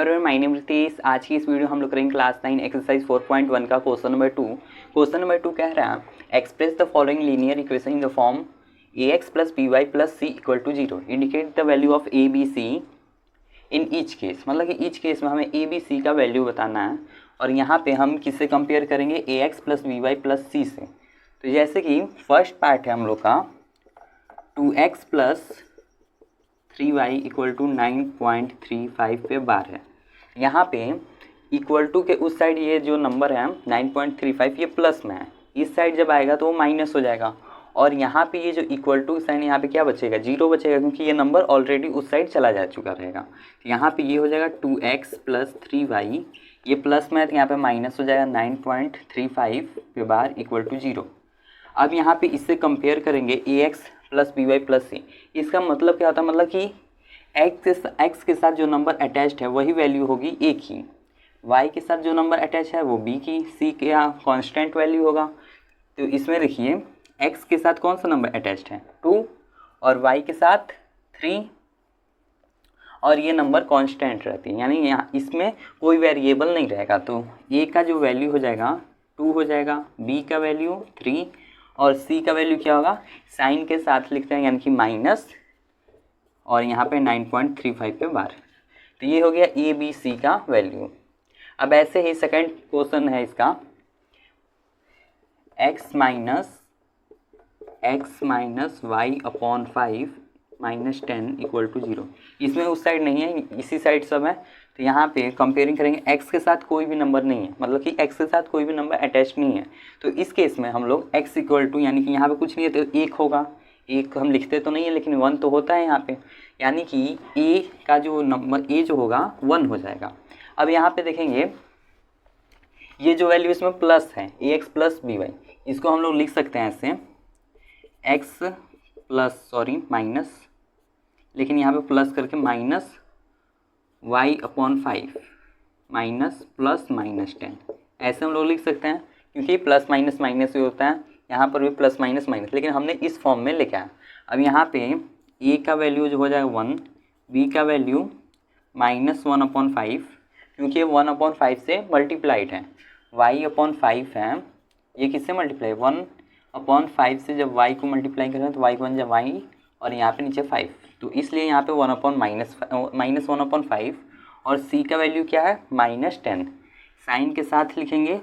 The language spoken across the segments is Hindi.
Everyone, my name Ritesh. आज की इस वीडियो हम लोग करेंगे क्लास 9 एक्सरसाइज 4.1 का क्वेश्चन नंबर 2। क्वेश्चन नंबर 2 कह रहा है express the following linear equation in the form ax plus by plus c equal to 0। Indicate the value of a b c in each case. मतलब कि ईच केस में हमें a b c का वैल्यू बताना है और यहाँ पे हम किससे कंपेयर करेंगे, ax plus by plus c से। तो जैसे कि फर्स्ट पार्ट है हम लोग का 2x plus 3y equal to 9.35 पे बार है। यहाँ पे इक्वल टू के उस साइड ये जो नंबर है 9.35 ये प्लस में है, इस साइड जब आएगा तो वो माइनस हो जाएगा और यहाँ पे ये जो इक्वल टू साइन यहाँ पे क्या बचेगा, 0 बचेगा, क्योंकि ये नंबर ऑलरेडी उस साइड चला जा चुका रहेगा। तो यहाँ पे ये हो जाएगा 2x प्लस 3y, ये प्लस में है तो यहाँ पे माइनस हो जाएगा 9.35 पे बार इक्वल टू 0। अब यहाँ पे इससे कंपेयर करेंगे ax plus by plus c। इसका मतलब क्या होता है, मतलब कि x के साथ जो नंबर अटैच्ड है वही वैल्यू होगी a की, y के साथ जो नंबर अटैच है वो b की, c का कांस्टेंट वैल्यू होगा। तो इसमें देखिए x के साथ कौन सा नंबर अटैच्ड है 2 और y के साथ 3 और ये नंबर कांस्टेंट रहती है, यानी यहाँ इसमें कोई वेरिएबल नहीं रहेगा। तो a का जो वैल्यू हो जाएगा 2 हो जाएगा, b का वैल्यू 3 और c का वैल्यू क्या होगा, साइन के साथ लिखते हैं यानी कि माइनस और यहाँ पे 9.35 पे बार। तो ये हो गया a b c का वैल्यू। अब ऐसे ही सेकंड क्वेश्चन है इसका x minus y upon 5 minus 10 equal to 0। इसमें उस साइड नहीं है, इसी साइड सब है। तो यहाँ पे कंपेयरिंग करेंगे, x के साथ कोई भी नंबर नहीं है, मतलब कि x के साथ कोई भी नंबर अटैच नहीं है। तो इस केस में हम लोग x इक्वल टू यानी कि यहाँ पे कुछ नहीं है तो 1 होगा, 1 हम लिखते तो नहीं है लेकिन 1 तो होता है यहाँ पे, यानी कि a का जो नंबर a जो होगा 1 हो जाएगा। अब यहाँ पे देखेंगे ये जो वैल्यू इसमें प्लस है ax प्लस by, इसको हम लोग लिख सकते हैं ऐसे x प्लस माइनस, लेकिन यहाँ पे प्लस करके minus y upon 5 minus plus minus 10, ऐसे हम लोग लिख सकते हैं क्योंकि प्लस माइनस माइनस ही होता है, यहाँ पर भी प्लस माइनस माइनस, लेकिन हमने इस फॉर्म में लेके आया। अब यहाँ पे a का वैल्यू जो हो जाएगा 1, b का वैल्यू माइनस 1 अपॉन 5, क्योंकि 1 अपॉन 5 से मल्टीप्लाइड है, y अपॉन 5 है, ये किससे मल्टीप्लाई 1 अपॉन 5 से जब y को मल्टीप्लाई करें तो y को बन जाए y और यहाँ पे नीचे 5, तो इसलिए यहाँ पे 1 अपॉन माइनस 1 अपॉन 5 और c का वैल्यू क्या है माइनस 10। साइन के साथ लिखेंगे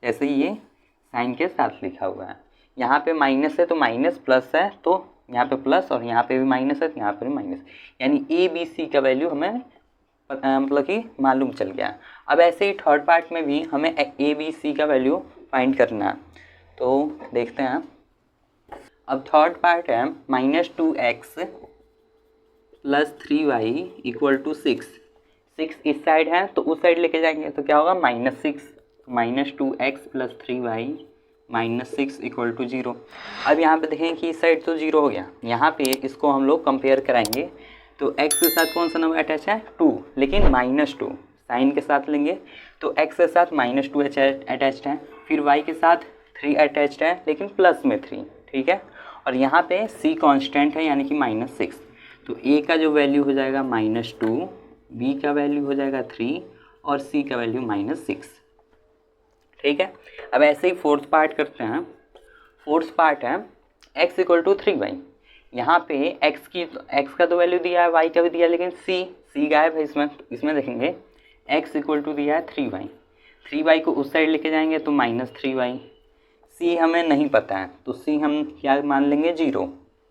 जैसे ये साइन के साथ लिखा हुआ है, यहाँ पे माइनस है तो माइनस, प्लस है तो यहाँ पे प्लस और यहाँ पे भी माइनस है तो यहाँ पे भी माइनस, यानी a b c का वैल्यू हमें मतलब कि मालूम चल गया। अब ऐसे ही थर्ड पार्ट में भी हमें a b c का वैल्यू फाइंड करना है, तो देखते हैं। अब थर्ड पार्ट है minus 2x plus 3y equal to 6 इस साइड है तो उस साइड लेके जाएंगे तो क्या होगा minus 6, minus 2x plus 3y minus 6 equal to 0। अब यहाँ पे देखें कि इस साइड तो 0 हो गया, यहाँ पे इसको हम लोग कंपेयर कराएंगे तो x के साथ कौन सा नंबर अटैच है 2, लेकिन माइनस 2 साइन के साथ लेंगे तो x के साथ माइनस 2 अटैच्ड है, फिर y के साथ 3 अटैच्ड है लेकिन प्लस में 3, ठीक है। और यहाँ पे c कांस्टेंट है यानी कि माइनस 6, तो a का जो वैल्यू हो जाएगा माइनस 2, b का वैल्यू हो जाएगा 3 और c का वैल्यू माइनस 6, ठीक है। अब ऐसे ही फोर्थ पार्ट करते हैं। फोर्थ पार्ट है x इक्वल टू 3y, यहाँ पे x का तो वैल्यू दिया है, y का भी दिया है, लेकिन c गायब है इसमें देखेंगे x इक्वल टू दिया है 3y को उस साइड लेके जाएंगे तो माइनस 3y, c हमें नहीं पता है तो c हम क्या मान लेंगे 0,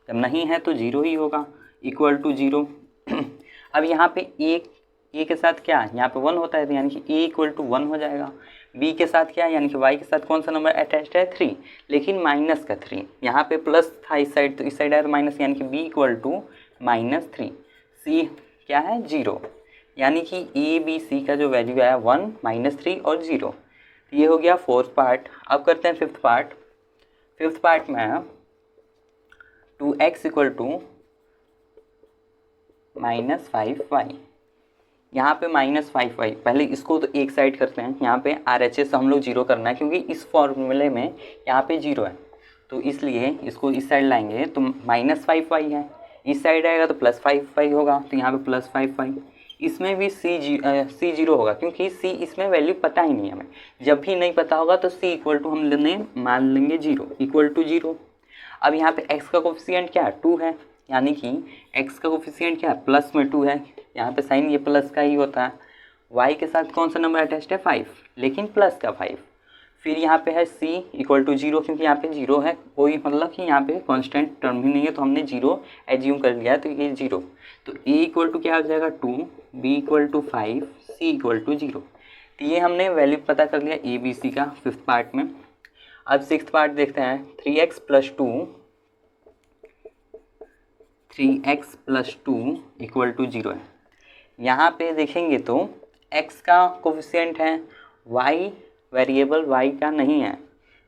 जब नहीं है तो 0 ही होगा इक्वल टू 0। अब यहाँ पे a के साथ क्या है, यहाँ पे 1 होता है तो यानी कि a इक्वल टू 1 हो जाएगा। b के साथ क्या है, यानी कि y के साथ कौन सा नंबर अटैच्ड है 3, लेकिन माइनस का 3, यहाँ पे प्लस था इस साइड तो इस साइड आया तो माइनस, यानी कि b equal to minus 3, c क्या है 0, यानी कि a b c का जो वैल्यू आया 1 माइनस 3 और 0। ये हो गया फोर्थ पार्ट। अब करते हैं फिफ्थ पार्ट। फिफ्थ पार्ट में 2x equal to minus 5y, यहाँ पे माइनस 5y, पहले इसको तो एक साइड करते हैं, यहाँ पे RHS हम लोग 0 करना है क्योंकि इस फॉर्मूले में यहाँ पे 0 है, तो इसलिए इसको इस साइड लाएंगे तो माइनस 5y है, इस साइड आएगा तो प्लस 5y होगा, तो यहाँ पे प्लस 5y, इसमें भी सी जीरो होगा, क्योंकि सी इसमें वैल्यू पता ही नहीं है हमें। जब भी नहीं पता होगा तो सी इक्वल टू हम मान लेंगे जीरो, इक्वल टू जीरो। अब यहाँ पे x का कोफिशिएंट क्या है, 2 है, यानी कि x का कोफिशिएंट क्या है, प्लस में 2 है, यहाँ पे साइन ये प्लस का ही होता है। y के साथ कौन सा नंबर अटैच्ड है, 5, लेकिन प्लस का 5। फिर यहाँ पे है c इक्वल टू जीरो, क्योंकि यहाँ पे जीरो है, कोई मतलब कि यहाँ पे कांस्टेंट टर्म ही नहीं है, तो हमने जीरो एज्यूम कर लिया है, तो ये जीरो। तो a इक्वल टू क्या हो जाएगा 2, b equal to 5, c equal to zero. तो ये हमने वैल्यू पता कर लिया ए बी सी का 5th पार्ट में। अब 6th पार्ट देखते हैं। 3x plus two equal to zero है। यहाँ पे देखेंगे तो x का कोफिशिएंट है, y वेरिएबल y का नहीं है,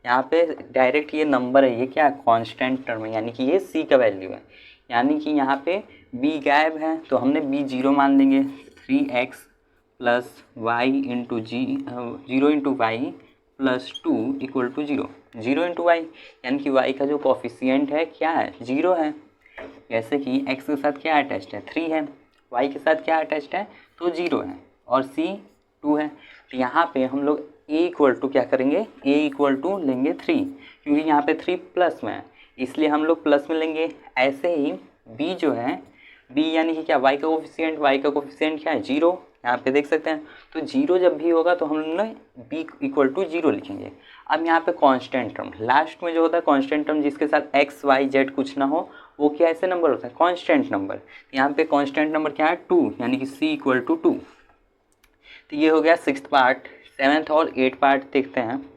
यहाँ पे डायरेक्ट ये नंबर है, ये क्या कांस्टेंट टर्म है, यानी कि ये c का वैल्यू है, यानी कि यहाँ पे b गायब है, तो हमने b जीरो मान लेंगे। 3x plus Y into zero into Y plus 2 equal to zero, zero into Y, यानी कि y का जो कोफिशिएंट है क्या है, जीरो है। जैसे कि x के साथ क्या अटैच्ड है, 3 है, y के साथ क्या अटैच्ड है, तो जीरो है, और c 2 है। तो यहाँ पे हम लोग a इक्वल टू क्या करेंगे, a इक्वल टू लेंगे 3, क्योंकि यहाँ पे 3 प्लस में है, इसलिए हम लोग प्लस में लेंगे। ऐसे ही b जो है, b यानी कि क्या, y का कोफिशिएंट क्या है, जीरो, यहाँ पे देख सकते हैं। तो जीरो जब भी होगा तो हम लोग b इक्वल टू जीरो लिखेंगे। अब यहाँ पे कांस्टेंट टर्म लास्ट में जो होता है, कांस्टेंट टर्म जिसके साथ x y z कुछ ना हो, वो क्या ऐसे नंबर होता है, कांस्टेंट नंबर। यहाँ पे कांस्टेंट नंबर क्या है, 2, यानी कि c इक्वल टू 2। तो ये हो गया 6th पार्ट। 7th और 8th पार्ट देखते हैं।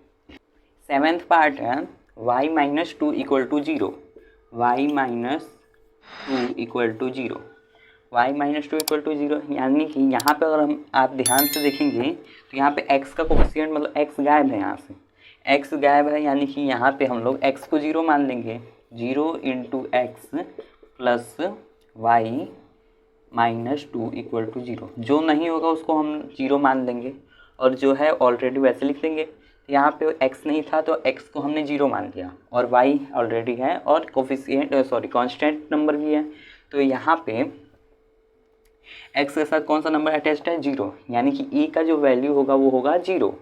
7th पार्ट है y minus 2 equal to zero, y minus 2 equal to zero, y minus 2 equal to zero, यानी कि यहाँ पे अगर आप ध्यान से देखेंगे तो यहाँ पे x का कोफिशिएंट मतलब x गायब है, यहाँ से x गायब है, यानी कि यहाँ पे हम लोग x को जीरो मान लेंगे। 0 into X plus Y minus 2 equal to zero, जो नहीं होगा उसको हम जीरो मान लेंगे, और जो है ऑलरेडी वैसे लिख देंगे। यहाँ पे x नहीं था तो x को हमने जीरो मान लिया, और y ऑलरेडी है, और कोफिशिएंट कांस्टेंट नंबर भी है, तो यहाँ पे x के साथ कौन सा नंबर अटैच्ड है, जीरो, यानी कि e का जो वैल्यू होगा वो होगा जीरो।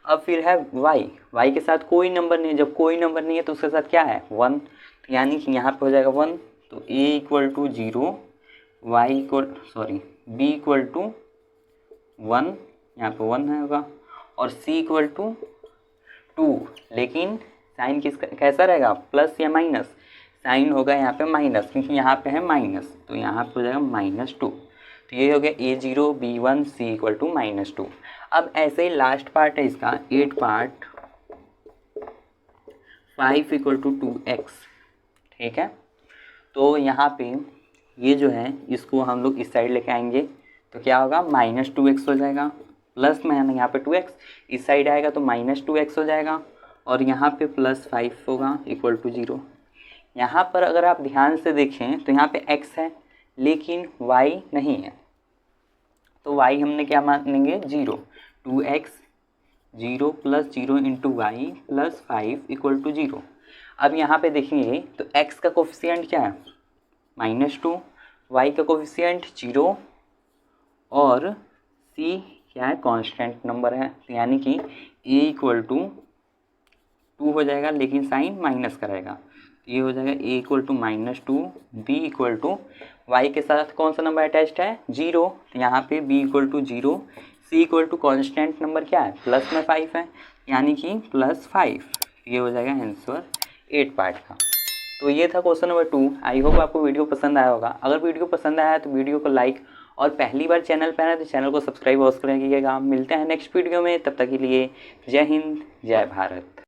अब फिर है y के साथ कोई नंबर नहीं है, जब कोई नंबर नहीं है तो उसके साथ क्या है, 1, यानी कि यहाँ पे हो जाएगा 1, तो a equal to zero, b equal to 1, यहाँ पे 1 है होगा, और c इक्वल टू 2, लेकिन साइन कैसा रहेगा, प्लस या माइनस, साइन होगा यहाँ पे माइनस, क्योंकि यहाँ पे है माइनस, तो यहाँ पे हो जाएगा -2। तो ये हो गया a0 b1 c equal to -2। अब ऐसे ही लास्ट पार्ट है इसका 8 पार्ट, 5 इक्वल टू 2x, ठीक है। तो यहाँ पे ये जो है इसको हम लोग इस साइड लेके आएंगे तो क्या होगा, -2x हो जाएगा, प्लस में है ना यहाँ पे 2x, इस साइड आएगा तो -2x हो जाएगा, और यहाँ पे +5 होगा इक्वल टू 0। यहाँ पर अगर आप ध्यान से देखें तो यहाँ पे x है लेकिन y नहीं है, तो y हमने क्या मानेंगे, 0, 2x 0 plus 0 into Y plus 5 equal to 0। अब यहाँ पे देखेंगे तो x का कोफिशिएंट क्या है, -2, y का कोफिशिएंट 0, और c क्या है, कांस्टेंट नंबर है, यानी कि a इक्वल टू 2 हो जाएगा, लेकिन साइन माइनस करेगा, ये हो जाएगा a equal to -2, b equal to y के साथ कौन सा नंबर अटैच्ड है, 0, तो यहाँ पे b equal to 0, c equal to constant number क्या है, प्लस में 5 है, यानी कि +5। ये हो जाएगा आंसर 8 पार्ट का। तो ये था क्वेश्चन नंबर 2। आई होप आपको वीडियो पसंद आया होगा। अगर वीडियो पसंद आया है तो वीडियो को लाइक, और पहली बार चैनल पर आए तो चैनल को सब्सक्राइब अवश्य करिएगा। मिलते हैं नेक्स्ट वीडियो में, तब तक के लिए जय हिंद, जय भारत।